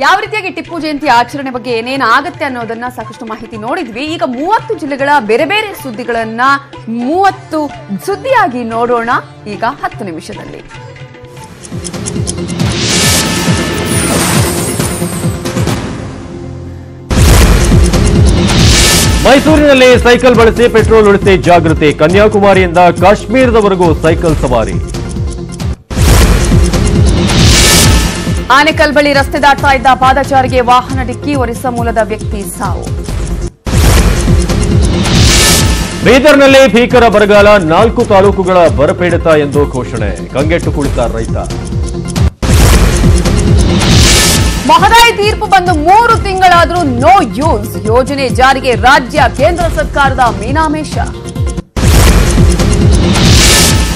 ಯಾವ ರೀತಿಯಾಗಿ ಟಿಪ್ಪು ಜಯಂತಿ ಆಚರಣೆ ಬಗ್ಗೆ ಏನೇನು ಆಗುತ್ತೆ ಅನ್ನೋದನ್ನ ಸಾಕಷ್ಟು ಮಾಹಿತಿ ನೋಡಿದ್ವಿ. ಈಗ 30 ಜಿಲ್ಲೆಗಳ ಬೇರೆ ಬೇರೆ ಸುದ್ದಿಗಳನ್ನ 30 ಸುದ್ದಿಯಾಗಿ ನೋಡೋಣ ಈಗ 10 ನಿಮಿಷದಲ್ಲಿ. ಮೈಸೂರಿನಲ್ಲಿ ಸೈಕಲ್ ಬಳಸಿ ಪೆಟ್ರೋಲ್ ಉಳಿಸಿ ಜಾಗೃತಿ. ಕನ್ಯಾಕುಮಾರಿಯಿಂದ ಕಾಶ್ಮೀರದವರೆಗೂ ಸೈಕಲ್ ಸವಾರಿ. ಆನೆಕಲ್ ಬಳಿ ರಸ್ತೆ ದಾಟ್ತಾ ಇದ್ದ ಪಾದಚಾರಿಗೆ ವಾಹನ ಡಿಕ್ಕಿ, ಒರಿಸ್ಸಾ ಮೂಲದ ವ್ಯಕ್ತಿ ಸಾವು. ಬೀದರ್ನಲ್ಲಿ ಭೀಕರ ಬರಗಾಲ, 4 ತಾಲೂಕುಗಳ ಬರಪೀಡಿತ ಎಂದು ಘೋಷಣೆ. ಕಂಗೆಟ್ಟು ಕುಳಿತ ರೈತ. ಮಹದಾಯಿ ತೀರ್ಪು ಬಂದು 3 ತಿಂಗಳಾದರೂ ನೋ ಯೂಸ್. ಯೋಜನೆ ಜಾರಿಗೆ ರಾಜ್ಯ ಕೇಂದ್ರ ಸರ್ಕಾರದ ಮೀನಾಮೇಷ.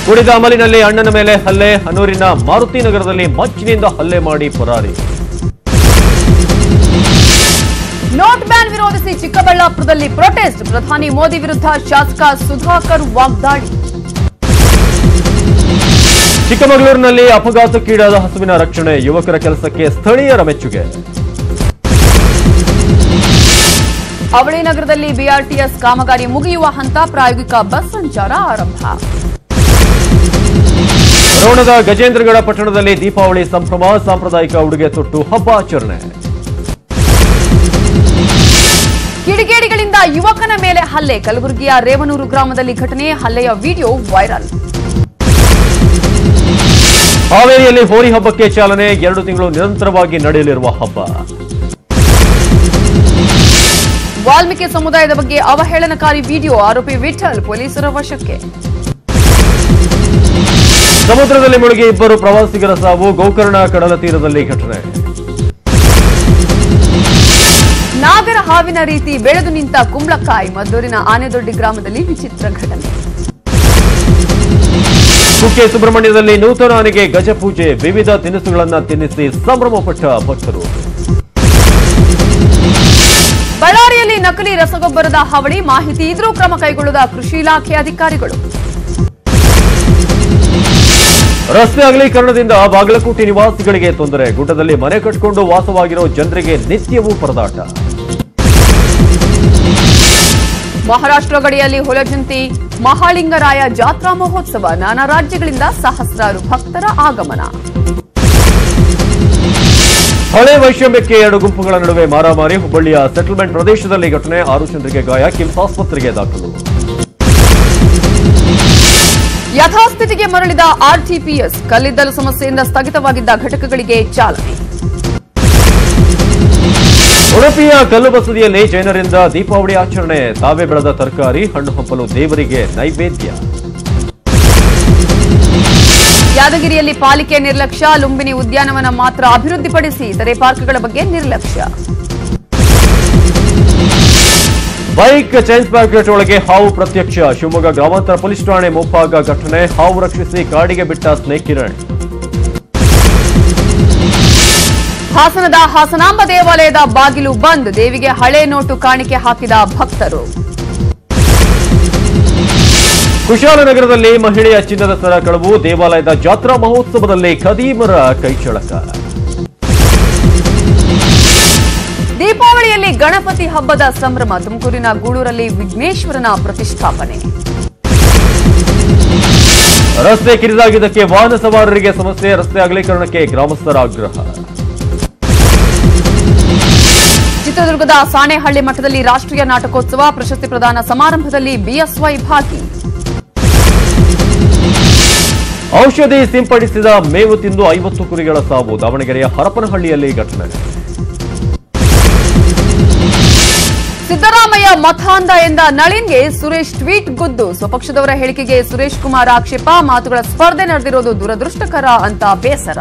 ಕುಡಿದ ಅಮಲಿನಲ್ಲಿ ಅಣ್ಣನ ಮೇಲೆ ಹಲ್ಲೆ, ಹನೂರಿನ ಮಾರುತಿ ನಗರದಲ್ಲಿ ಮಚ್ಚಿನಿಂದ ಹಲ್ಲೆ ಮಾಡಿ ಪರಾರಿ. ನೋಟ್ ಬ್ಯಾನ್ ವಿರೋಧಿಸಿ ಚಿಕ್ಕಬಳ್ಳಾಪುರದಲ್ಲಿ ಪ್ರೊಟೆಸ್ಟ್, ಪ್ರಧಾನಿ ಮೋದಿ ವಿರುದ್ಧ ಶಾಸಕ ಸುಧಾಕರ್ ವಾಗ್ದಾಳಿ. ಚಿಕ್ಕಮಗಳೂರಿನಲ್ಲಿ ಅಪಘಾತಕ್ಕೀಡಾದ ಹಸುವಿನ ರಕ್ಷಣೆ, ಯುವಕರ ಕೆಲಸಕ್ಕೆ ಸ್ಥಳೀಯರ ಮೆಚ್ಚುಗೆ. ಅವಳಿ ನಗರದಲ್ಲಿ ಬಿಆರ್ಟಿಎಸ್ ಕಾಮಗಾರಿ ಮುಗಿಯುವ ಹಂತ, ಪ್ರಾಯೋಗಿಕ ಬಸ್ ಸಂಚಾರ ಆರಂಭ. ರೋಣದ ಗಜೇಂದ್ರಗಡ ಪಟ್ಟಣದಲ್ಲಿ ದೀಪಾವಳಿ ಸಂಭ್ರಮ, ಸಾಂಪ್ರದಾಯಿಕ ಉಡುಗೆ ತೊಟ್ಟು ಹಬ್ಬ ಆಚರಣೆ. ಕಿಡಿಗೇಡಿಗಳಿಂದ ಯುವಕನ ಮೇಲೆ ಹಲ್ಲೆ, ಕಲಬುರಗಿಯ ರೇವನೂರು ಗ್ರಾಮದಲ್ಲಿ ಘಟನೆ, ಹಲ್ಲೆಯ ವಿಡಿಯೋ ವೈರಲ್. ಹಾವೇರಿಯಲ್ಲಿ ಹೋರಿ ಹಬ್ಬಕ್ಕೆ ಚಾಲನೆ, 2 ತಿಂಗಳು ನಿರಂತರವಾಗಿ ನಡೆಯಲಿರುವ ಹಬ್ಬ. ವಾಲ್ಮೀಕಿ ಸಮುದಾಯದ ಬಗ್ಗೆ ಅವಹೇಳನಕಾರಿ ವಿಡಿಯೋ, ಆರೋಪಿ ವಿಠಲ್ ಪೊಲೀಸರ ವಶಕ್ಕೆ. ಸಮುದ್ರದಲ್ಲಿ ಮುಳುಗಿ 2 ಪ್ರವಾಸಿಗರ ಸಾವು, ಗೋಕರ್ಣ ಕಡಲ ತೀರದಲ್ಲಿ ಘಟನೆ. ನಾಗರ ಹಾವಿನ ರೀತಿ ಬೆಳೆದು ನಿಂತ ಕುಂಬಳಕಾಯಿ, ಮದ್ದೂರಿನ ಆನೆದೊಡ್ಡಿ ಗ್ರಾಮದಲ್ಲಿ ವಿಚಿತ್ರ ಘಟನೆ. ಕುಕ್ಕೆ ಸುಬ್ರಹ್ಮಣ್ಯದಲ್ಲಿ ನೂತನ ಆನೆಗೆ ಗಜಪೂಜೆ, ವಿವಿಧ ತಿನಿಸುಗಳನ್ನು ತಿನ್ನಿಸಿ ಸಂಭ್ರಮಪಟ್ಟ ಭಕ್ತರು. ಬಳ್ಳಾರಿಯಲ್ಲಿ ನಕಲಿ ರಸಗೊಬ್ಬರದ ಹಾವಳಿ, ಮಾಹಿತಿ ಇದ್ರೂ ಕ್ರಮ ಕೈಗೊಳ್ಳದ ಕೃಷಿ ಇಲಾಖೆ ಅಧಿಕಾರಿಗಳು. ರಸ್ತೆ ಅಗಲೀಕರಣದಿಂದ ಬಾಗಲಕೋಟೆ ನಿವಾಸಿಗಳಿಗೆ ತೊಂದರೆ, ಗುಡ್ಡದಲ್ಲಿ ಮನೆ ಕಟ್ಟಿಕೊಂಡು ವಾಸವಾಗಿರೋ ಜನರಿಗೆ ನಿತ್ಯವೂ ಪರದಾಟ. ಮಹಾರಾಷ್ಟ್ರ ಗಡಿಯಲ್ಲಿ ಹುಲಜಂತಿ ಮಹಾಲಿಂಗರಾಯ ಜಾತ್ರಾ ಮಹೋತ್ಸವ, ನಾನಾ ರಾಜ್ಯಗಳಿಂದ ಸಹಸ್ರಾರು ಭಕ್ತರ ಆಗಮನ. ಹಳೆ ವೈಷಮ್ಯಕ್ಕೆ 2 ಗುಂಪುಗಳ ನಡುವೆ ಮಾರಾಮಾರಿ, ಹುಬ್ಬಳ್ಳಿಯ ಸೆಟಲ್ಮೆಂಟ್ ಪ್ರದೇಶದಲ್ಲಿ ಘಟನೆ, 6 ಜನರಿಗೆ ಗಾಯ, ಕಿಮ್ಸ್ ಆಸ್ಪತ್ರೆಗೆ ದಾಖಲು. ಯಥಾಸ್ಥಿತಿಗೆ ಮರಳಿದ ಆರ್ಟಿಪಿಎಸ್, ಕಲ್ಲಿದ್ದಲು ಸಮಸ್ಯೆಯಿಂದ ಸ್ಥಗಿತವಾಗಿದ್ದ ಘಟಕಗಳಿಗೆ ಚಾಲನೆ. ಉಡುಪಿಯ ಕಲ್ಲು ಬಸದಿಯಲ್ಲಿ ಜೈನರಿಂದ ದೀಪಾವಳಿ ಆಚರಣೆ, ತಾವೇ ಬೆಳೆದ ತರಕಾರಿ, ಹಣ್ಣು ಹಂಪಲು ದೇವರಿಗೆ ನೈವೇದ್ಯ. ಯಾದಗಿರಿಯಲ್ಲಿ ಪಾಲಿಕೆ ನಿರ್ಲಕ್ಷ್ಯ, ಲುಂಬಿನಿ ಉದ್ಯಾನವನ ಮಾತ್ರ ಅಭಿವೃದ್ಧಿಪಡಿಸಿ, ಇತರೆ ಪಾರ್ಕ್ಗಳ ಬಗ್ಗೆ ನಿರ್ಲಕ್ಷ್ಯ. ಬೈಕ್ ಚೈನ್ ಪ್ಯಾಕೆಟ್ ಒಳಗೆ ಹಾವು ಪ್ರತ್ಯಕ್ಷ, ಶಿವಮೊಗ್ಗ ಗ್ರಾಮಾಂತರ ಪೊಲೀಸ್ ಠಾಣೆ ಮುಂಭಾಗ ಘಟನೆ, ಹಾವು ರಕ್ಷಿಸಿ ಕಾಡಿಗೆ ಬಿಟ್ಟ ಸ್ನೇಕ್ ಕಿರಣ್. ಹಾಸನದ ಹಾಸನಾಂಬ ದೇವಾಲಯದ ಬಾಗಿಲು ಬಂದ್, ದೇವಿಗೆ ಹಳೆ ನೋಟು ಕಾಣಿಕೆ ಹಾಕಿದ ಭಕ್ತರು. ಕುಶಾಲನಗರದಲ್ಲಿ ಮಹಿಳೆಯ ಚಿನ್ನದ ಸರ ಕಳವು, ದೇವಾಲಯದ ಜಾತ್ರಾ ಮಹೋತ್ಸವದಲ್ಲಿ ಖದೀಮರ ಕೈಚಳಕ. ದೀಪಾವಳಿಯಲ್ಲಿ ಗಣಪತಿ ಹಬ್ಬದ ಸಂಭ್ರಮ, ತುಮಕೂರಿನ ಗೂಳೂರಲ್ಲಿ ವಿಘ್ನೇಶ್ವರನ ಪ್ರತಿಷ್ಠಾಪನೆ. ರಸ್ತೆ ಕಿರಿದಾಗಿದ್ದಕ್ಕೆ ವಾಹನ ಸವಾರರಿಗೆ ಸಮಸ್ಯೆ, ರಸ್ತೆ ಅಗಲೀಕರಣಕ್ಕೆ ಗ್ರಾಮಸ್ಥರ ಆಗ್ರಹ. ಚಿತ್ರದುರ್ಗದ ಸಾಣೇಹಳ್ಳಿ ಮಠದಲ್ಲಿ ರಾಷ್ಟ್ರೀಯ ನಾಟಕೋತ್ಸವ, ಪ್ರಶಸ್ತಿ ಪ್ರದಾನ ಸಮಾರಂಭದಲ್ಲಿ ಬಿಎಸ್ವೈ ಭಾಗಿ. ಔಷಧಿ ಸಿಂಪಡಿಸಿದ ಮೇವು ತಿಂದು 50 ಕುರಿಗಳ ಸಾವು, ದಾವಣಗೆರೆಯ ಹರಪನಹಳ್ಳಿಯಲ್ಲಿ ಘಟನೆ. ಸಿದ್ದರಾಮಯ್ಯ ಮತಾಂಧ ಎಂದ ನಳಿನ್ಗೆ ಸುರೇಶ್ ಟ್ವೀಟ್ ಗುದ್ದು, ಸ್ವಪಕ್ಷದವರ ಹೇಳಿಕೆಗೆ ಸುರೇಶ್ ಕುಮಾರ್ ಆಕ್ಷೇಪ, ಮಾತುಗಳ ಸ್ಪರ್ಧೆ ನಡೆದಿರೋದು ದುರದೃಷ್ಟಕರ ಅಂತ ಬೇಸರ.